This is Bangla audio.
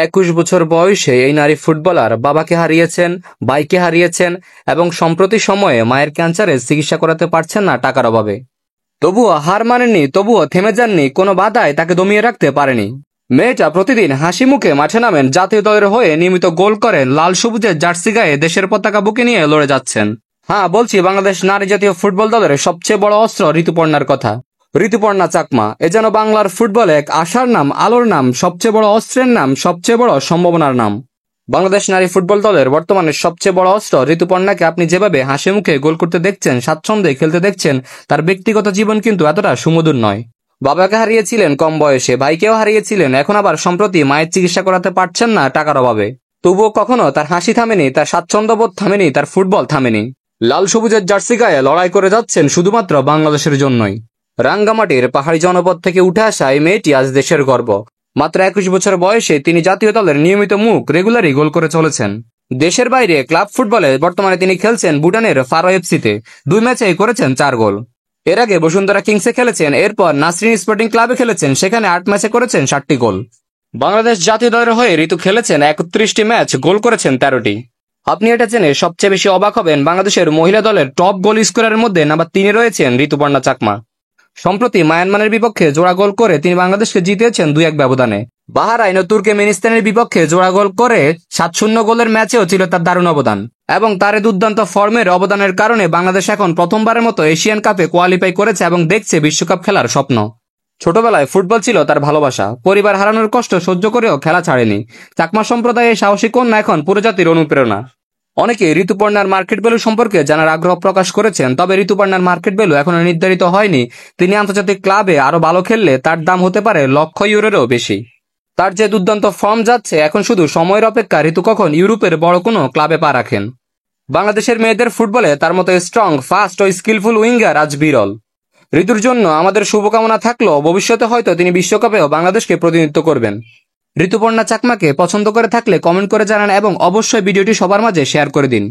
21 বছর বয়সে এই নারী ফুটবলার বাবাকে হারিয়েছেন, ভাইকে হারিয়েছেন এবং সম্প্রতি সময়ে মায়ের ক্যান্সারের চিকিৎসা করাতে পারছেন না টাকার অভাবে। তবুও হার মানেননি, তবুও থেমে যাননি, কোনো বাধায় তাকে দমিয়ে রাখতে পারেনি। মেয়েটা প্রতিদিন হাসি মুখে মাঠে নামেন, জাতীয় দলের হয়ে নিয়মিত গোল করেন, লাল সবুজের জার্সি গায়ে দেশের পতাকা বুকে নিয়ে লড়ে যাচ্ছেন। হ্যাঁ, বলছি বাংলাদেশ নারী জাতীয় ফুটবল দলের সবচেয়ে বড় অস্ত্র ঋতুপর্ণার কথা। ঋতুপর্ণা চাকমা এ যেন বাংলার ফুটবলে এক আশার নাম, আলোর নাম, সবচেয়ে বড় অস্ত্রের নাম, সবচেয়ে বড় সম্ভাবনার নাম। বাংলাদেশ নারী ফুটবল দলের বর্তমানে সবচেয়ে বড় অস্ত্র ঋতুপর্ণাকে আপনি যেভাবে হাসি মুখে গোল করতে দেখছেন, স্বাচ্ছন্দ্যে খেলতে দেখছেন, তার ব্যক্তিগত জীবন কিন্তু এতটা সুমধুর নয়। বাবাকে হারিয়েছিলেন কম বয়সে, ভাইকেও হারিয়েছিলেন, এখন আবার সম্প্রতি মায়ের চিকিৎসা করাতে পারছেন না টাকার অভাবে। তবুও কখনো তার হাসি থামেনি, তার স্বাচ্ছন্দ্যবোধ থামেনি, তার ফুটবল থামেনি। লাল সবুজের জার্সি গায়ে লড়াই করে যাচ্ছেন শুধুমাত্র বাংলাদেশের জন্যই। রাঙ্গামাটির পাহাড়ি জনপদ থেকে উঠে আসা এই মেয়েটি আজ দেশের গর্ব। মাত্র 21 বছর বয়সে তিনি জাতীয় দলের নিয়মিত মুখ, রেগুলারই গোল করে চলেছেন। দেশের বাইরে ক্লাব ফুটবলে বর্তমানে তিনি খেলছেন ভুটানের ফারো এফসিতে। 2 ম্যাচে করেছেন 4 গোল। এর আগে বসুন্ধরা কিংসে খেলেছেন, এরপর নাসরিন স্পোর্টিং ক্লাবে খেলেছেন, সেখানে 8 ম্যাচে করেছেন 7টি গোল। বাংলাদেশ জাতীয় দলের হয়ে ঋতু খেলেছেন 31টি ম্যাচ, গোল করেছেন 13টি। আপনি এটা জেনে সবচেয়ে বেশি অবাক হবেন, বাংলাদেশের মহিলা দলের টপ গোল স্কোরারের মধ্যে নাম্বার 3-এ রয়েছেন ঋতুপর্ণা চাকমা। সম্প্রতি মায়ানমারের বিপক্ষে জোড়া গোল করে তিনি বাংলাদেশকে জিতিয়েছেন 2-1 ব্যবধানে। বাহারাইন ও তুর্কমেনিস্তানের বিপক্ষে জোড়া গোল করে 7-0 গোলের ম্যাচেও ছিল তার দারুণ অবদান, এবং তার দুর্দান্ত ফর্মের অবদানের কারণে বাংলাদেশ এখন প্রথমবারের মতো এশিয়ান কাপে কোয়ালিফাই করেছে এবং দেখছে বিশ্বকাপ খেলার স্বপ্ন। ছোটবেলায় ফুটবল ছিল তার ভালোবাসা, পরিবার হারানোর কষ্ট সহ্য করেও খেলা ছাড়েনি। চাকমা সম্প্রদায়ের সাহসী কন্যা এখন পুরো জাতির অনুপ্রেরণা। অনেকে ঋতুপর্ণার মার্কেট ভ্যালু সম্পর্কে জানার আগ্রহ প্রকাশ করেছেন, তবে ঋতুপর্ণার মার্কেট ভ্যালু এখনো নির্ধারিত হয়নি। তিনি আন্তর্জাতিক ক্লাবে আরো ভালো খেললে তার দাম হতে পারে €1,00,000-এরও বেশি। তার যে দুর্দান্ত ফর্ম যাচ্ছে, এখন শুধু সময়ের অপেক্ষা ঋতু কখন ইউরোপের বড় কোনো ক্লাবে পা রাখেন। বাংলাদেশের মেয়েদের ফুটবলে তার মতো স্ট্রং, ফাস্ট ও স্কিলফুল উইঙ্গার আজ বিরল। ঋতুর জন্য আমাদের শুভকামনা থাকলেও ভবিষ্যতে হয়তো তিনি বিশ্বকাপেও বাংলাদেশকে প্রতিনিধিত্ব করবেন। ঋতুপর্ণা চাকমাকে পছন্দ করে থাকলে কমেন্ট করে জানান এবং অবশ্যই ভিডিওটি সবার মাঝে শেয়ার করে দিন।